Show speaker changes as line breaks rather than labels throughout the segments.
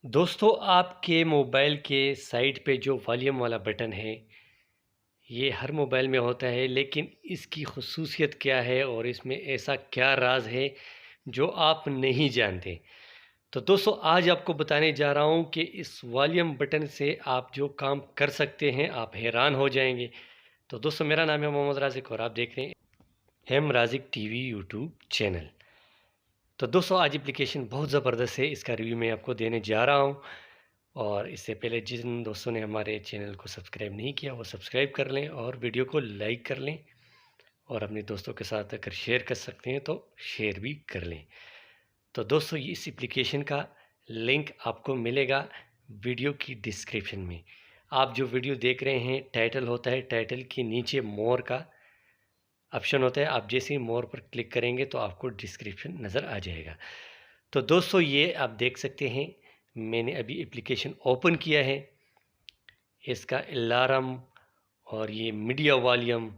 दोस्तों, आपके मोबाइल के साइड पे जो वॉल्यूम वाला बटन है, ये हर मोबाइल में होता है, लेकिन इसकी ख़ुसूसियत क्या है और इसमें ऐसा क्या राज़ है जो आप नहीं जानते। तो दोस्तों, आज आपको बताने जा रहा हूँ कि इस वॉल्यूम बटन से आप जो काम कर सकते हैं, आप हैरान हो जाएंगे। तो दोस्तों, मेरा नाम है मोहम्मद राज़िक और आप देख रहे हैं हेम राज़िक टीवी यूट्यूब चैनल। तो दोस्तों, आज एप्लीकेशन बहुत ज़बरदस्त है, इसका रिव्यू मैं आपको देने जा रहा हूँ। और इससे पहले जिन दोस्तों ने हमारे चैनल को सब्सक्राइब नहीं किया वो सब्सक्राइब कर लें और वीडियो को लाइक कर लें, और अपने दोस्तों के साथ अगर शेयर कर सकते हैं तो शेयर भी कर लें। तो दोस्तों, ये इस एप्लीकेशन का लिंक आपको मिलेगा वीडियो की डिस्क्रिप्शन में। आप जो वीडियो देख रहे हैं, टाइटल होता है, टाइटल के नीचे मोर का ऑप्शन होता है। आप जैसे ही मोर पर क्लिक करेंगे तो आपको डिस्क्रिप्शन नज़र आ जाएगा। तो दोस्तों, ये आप देख सकते हैं, मैंने अभी एप्लीकेशन ओपन किया है। इसका अलार्म और ये मीडिया वॉल्यूम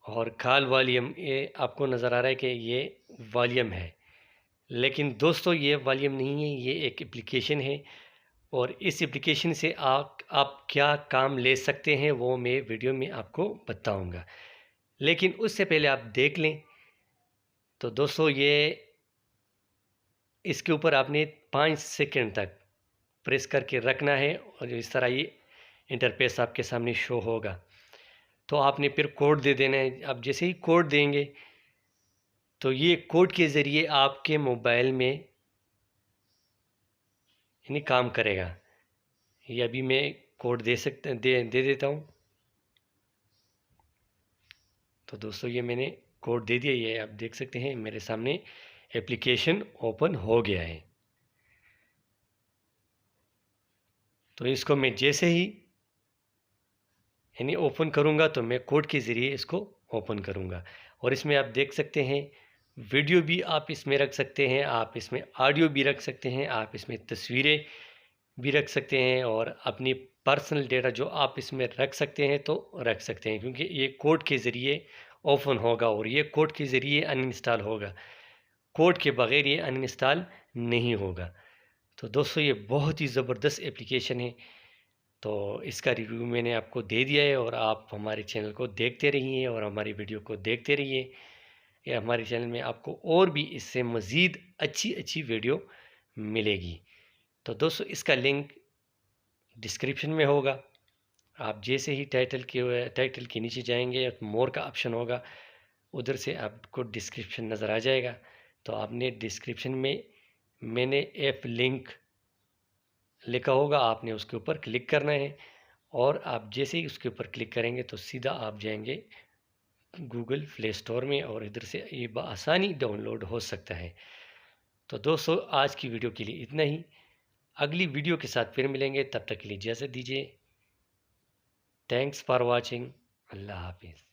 और कॉल वॉल्यूम, ये आपको नज़र आ रहा है कि ये वॉल्यूम है। लेकिन दोस्तों, ये वॉल्यूम नहीं है, ये एक एप्लीकेशन है। और इस एप्लीकेशन से आप क्या काम ले सकते हैं वो मैं वीडियो में आपको बताऊंगा। लेकिन उससे पहले आप देख लें। तो दोस्तों, ये इसके ऊपर आपने 5 सेकंड तक प्रेस करके रखना है और इस तरह ये इंटरफेस आपके सामने शो होगा। तो आपने फिर कोड दे देना है। आप जैसे ही कोड देंगे तो ये कोड के ज़रिए आपके मोबाइल में यानी काम करेगा। ये अभी मैं कोड दे देता हूँ। तो दोस्तों, ये मैंने कोड दे दिया, ये आप देख सकते हैं मेरे सामने एप्लीकेशन ओपन हो गया है। तो इसको मैं जैसे ही यानी ओपन करूँगा तो मैं कोड के ज़रिए इसको ओपन करूँगा। और इसमें आप देख सकते हैं वीडियो भी आप इसमें रख सकते हैं, आप इसमें ऑडियो भी रख सकते हैं, आप इसमें तस्वीरें भी रख सकते हैं, और अपनी पर्सनल डेटा जो आप इसमें रख सकते हैं तो रख सकते हैं, क्योंकि ये कोड के ज़रिए ओपन होगा और ये कोड के ज़रिए अनइंस्टॉल होगा। कोड के बग़ैर ये अनइंस्टॉल नहीं होगा। तो दोस्तों, ये बहुत ही ज़बरदस्त एप्लीकेशन है। तो इसका रिव्यू मैंने आपको दे दिया है, और आप हमारे चैनल को देखते रहिए और हमारी वीडियो को देखते रहिए। या हमारे चैनल में आपको और भी इससे मज़ीद अच्छी अच्छी वीडियो मिलेगी। तो दोस्तों, इसका लिंक डिस्क्रिप्शन में होगा। आप जैसे ही टाइटल के नीचे जाएंगे, मोर का ऑप्शन होगा, उधर से आपको डिस्क्रिप्शन नज़र आ जाएगा। तो आपने डिस्क्रिप्शन में मैंने ऐप लिंक लिखा होगा, आपने उसके ऊपर क्लिक करना है। और आप जैसे ही उसके ऊपर क्लिक करेंगे तो सीधा आप जाएंगे गूगल प्ले स्टोर में, और इधर से ये बआसानी डाउनलोड हो सकता है। तो दोस्तों, आज की वीडियो के लिए इतना ही। अगली वीडियो के साथ फिर मिलेंगे, तब तक के लिए इजाज़त दीजिए। Thanks for watching. अल्लाह हाफिज़।